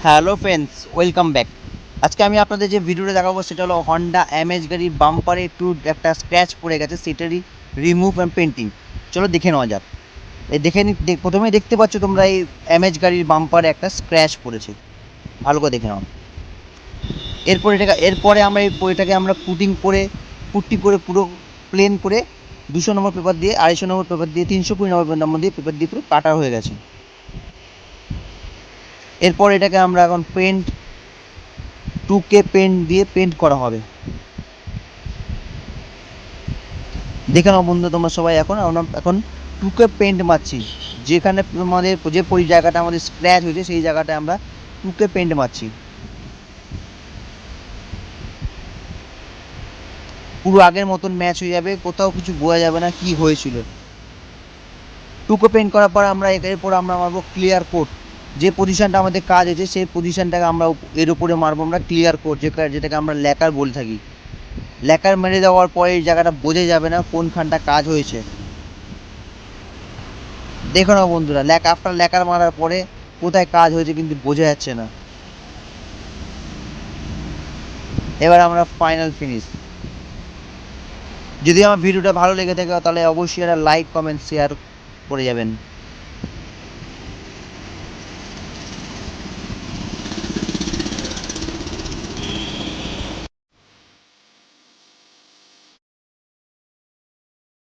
Hello friends, welcome back. আজকে আমি আপনাদের যে ভিডিওটা দেখাবো সেটা হলো হন্ডা অ্যামেজ গাড়ির বাম্পারে একটু একটা স্ক্র্যাচ পড়ে গেছে, সেটারই রিমুভ অ্যান্ড পেন্টিং। চলো দেখে নেওয়া যাক। এই দেখে প্রথমেই দেখতে পাচ্ছ তোমরা এই অ্যামেজ গাড়ির বাম্পারে একটা স্ক্র্যাচ পড়েছে। ভালো করে দেখে নাও। এরপরে আমরা এটাকে আমরা পুট্টি করে পুরো প্লেন করে 200 নম্বর পেপার দিয়ে, 250 নম্বর পেপার দিয়ে, 320 নম্বর দিয়ে পেপার দিয়ে পুরো কাটা হয়ে গেছে। এরপর এটাকে আমরা এখন পেন্ট 2K পেন্ট দিয়ে পেন্ট করা হবে। দেখে নাও বন্ধু তোমরা সবাই, আমরা এখন 2K পেন্ট মারছি। যেখানে আমাদের যে জায়গাটা আমাদের স্ক্র্যাচ হয়েছে সেই জায়গাটায় আমরা 2K পেন্ট মারছি। পুরো আগের মতন ম্যাচ হয়ে যাবে, কোথাও কিছু বোঝা যাবে না কি হয়েছিল। 2K পেন্ট করার পর আমরা এরপর আমরা মারবো ক্লিয়ার কোট। যে পজিশনটা আমাদের কাজ হয়েছে সেই পজিশনটাকে আমরা এর উপরে মারবো আমরা ক্লিয়ার কোট, যেটাকে আমরা ল্যাকার বলে থাকি। ল্যাকার মেরে দেওয়ার পরে এই জায়গাটা বোঝা যাবে না কোনখানটা কাজ হয়েছে। দেখো না বন্ধুরা, ল্যাকার মারার পরে কোথায় কাজ হয়েছে কিন্তু বোঝা যাচ্ছে না। এবার আমরা ফাইনাল ফিনিশ। যদি আমার ভিডিওটা ভালো লেগে থাকে তাহলে অবশ্যই একটা লাইক কমেন্ট শেয়ার করে যাবেন।